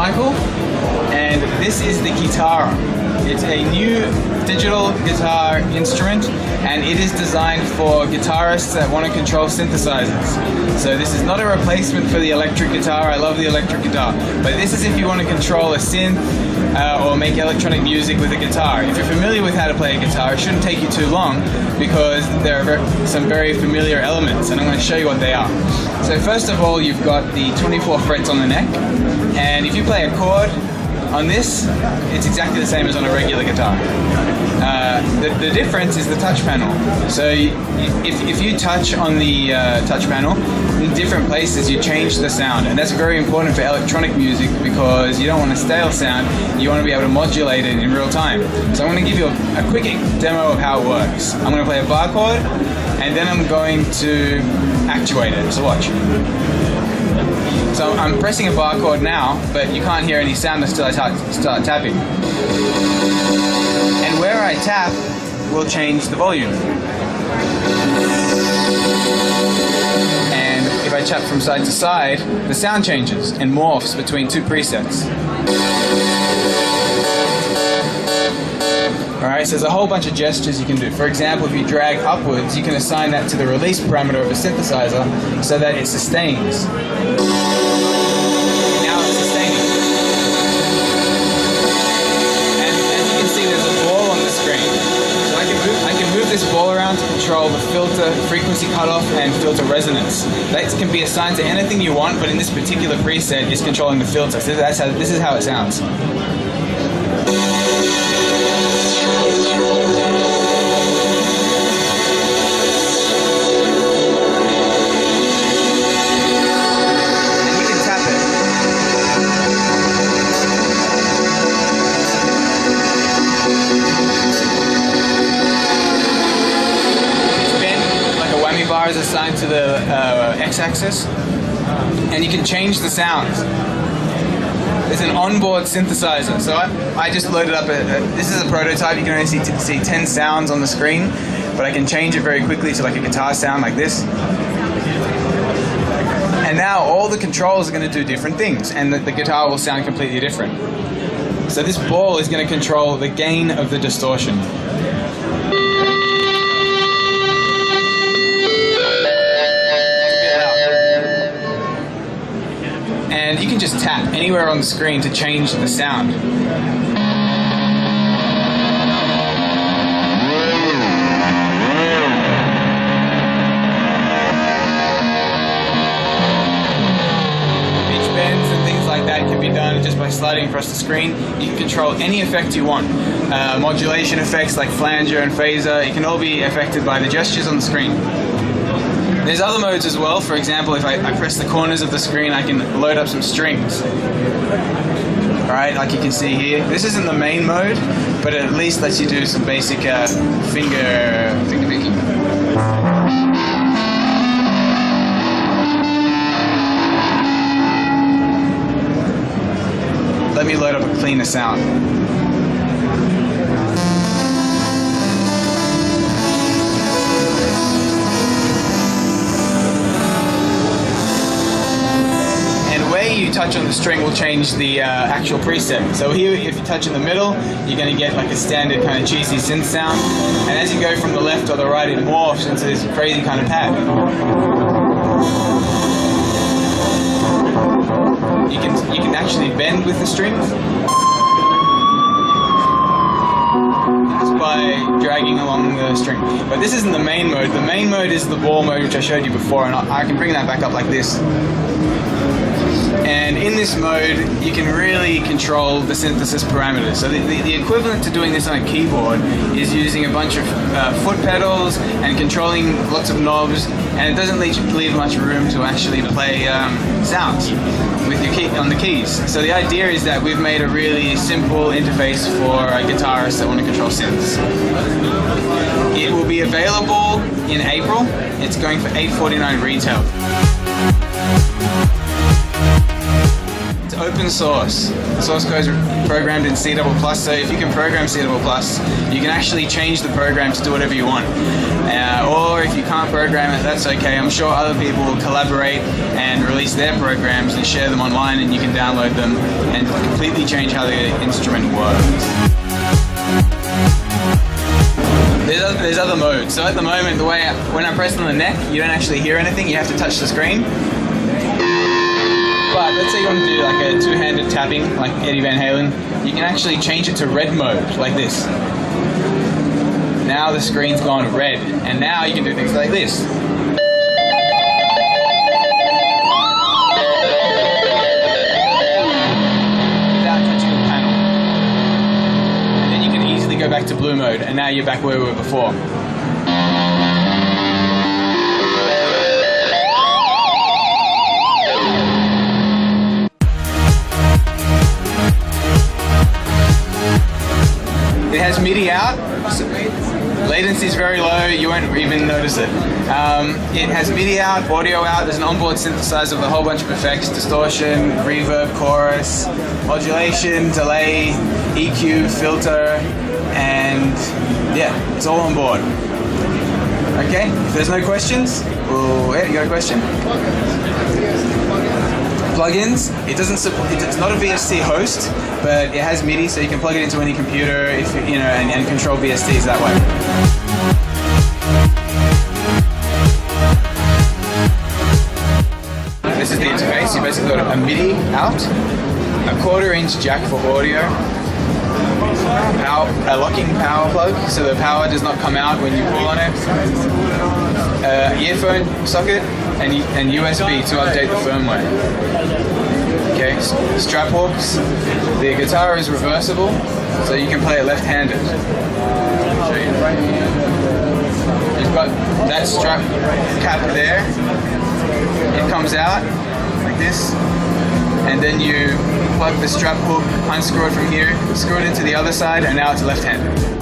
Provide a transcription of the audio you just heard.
Michael, and this is the Kitara. It's a new digital guitar instrument, and it is designed for guitarists that want to control synthesizers. So this is not a replacement for the electric guitar. I love the electric guitar, but this is if you want to control a synth or make electronic music with a guitar. If you're familiar with how to play a guitar, it shouldn't take you too long because there are some very familiar elements, and I'm going to show you what they are. So first of all, you've got the 24 frets on the neck, and if you play a chord on this, it's exactly the same as on a regular guitar. The difference is the touch panel. So if you touch on the touch panel, in different places you change the sound, and that's very important for electronic music because you don't want a stale sound, you want to be able to modulate it in real time. So I'm going to give you a quick demo of how it works. I'm going to play a bar chord, and then I'm going to actuate it. So watch. So I'm pressing a bar chord now, but you can't hear any sound until I start tapping. And where I tap will change the volume. And if I tap from side to side, the sound changes and morphs between two presets. Alright, so there's a whole bunch of gestures you can do. For example, if you drag upwards, you can assign that to the release parameter of a synthesizer so that it sustains. Now it's sustaining. And as you can see, there's a ball on the screen. So I can move this ball around to control the filter, frequency cutoff, and filter resonance. That can be assigned to anything you want, but in this particular preset, it's controlling the filter. So this is how it sounds. Is assigned to the x-axis, and you can change the sounds. There's an onboard synthesizer, so I just loaded up this is a prototype. You can only see 10 sounds on the screen, but I can change it very quickly to like a guitar sound like this. And now all the controls are going to do different things, and the guitar will sound completely different. So this ball is going to control the gain of the distortion. And you can just tap anywhere on the screen to change the sound. Pitch bends and things like that can be done just by sliding across the screen. You can control any effect you want. Modulation effects like flanger and phaser, it can all be affected by the gestures on the screen. There's other modes as well. For example, if I press the corners of the screen, I can load up some strings. Alright, like you can see here. This isn't the main mode, but it at least lets you do some basic finger picking. Let me load up a cleaner sound. You touch on the string will change the actual preset. So here, if you touch in the middle, you're going to get like a standard kind of cheesy synth sound, and as you go from the left or the right, it morphs into this crazy kind of pad. You can actually bend with the strings just by dragging along the string. But this isn't the main mode. The main mode is the ball mode, which I showed you before, and I can bring that back up like this. And in this mode, you can really control the synthesis parameters. So the equivalent to doing this on a keyboard is using a bunch of foot pedals and controlling lots of knobs, and it doesn't leave much room to actually play sounds with your key on the keys. So the idea is that we've made a really simple interface for guitarists that want to control synths. It will be available in April. It's going for $8.49 retail. Open source. The source code is programmed in C++, so if you can program C++, you can actually change the program to do whatever you want. Or if you can't program it, that's okay. I'm sure other people will collaborate and and release their programs and share them online, and you can download them and completely change how the instrument works. There's other modes. So at the moment, when I'm pressing on the neck, you don't actually hear anything. You have to touch the screen. But let's say you want to do like a two-handed tapping, like Eddie Van Halen. You can actually change it to red mode, like this. Now the screen's gone red, and now you can do things like this. Without touching the panel. And then you can easily go back to blue mode, and now you're back where we were before. It has MIDI out, latency is very low, you won't even notice it. It has MIDI out, audio out, there's an onboard synthesizer with a whole bunch of effects, distortion, reverb, chorus, modulation, delay, EQ, filter, and yeah, it's all on board. Okay, if there's no questions, you got a question? Plugins, it's not a VST host, but it has MIDI, so you can plug it into any computer and control VSTs that way. This is the interface. You basically got a MIDI out, a 1/4-inch jack for audio, a locking power plug, so the power does not come out when you pull on it, earphone socket, and USB to update the firmware. Okay, strap hooks. The guitar is reversible, so you can play it left-handed. I'll show you. You've got that strap cap there. It comes out like this, and then you plug the strap hook, unscrew it from here, screw it into the other side, and now it's left-handed.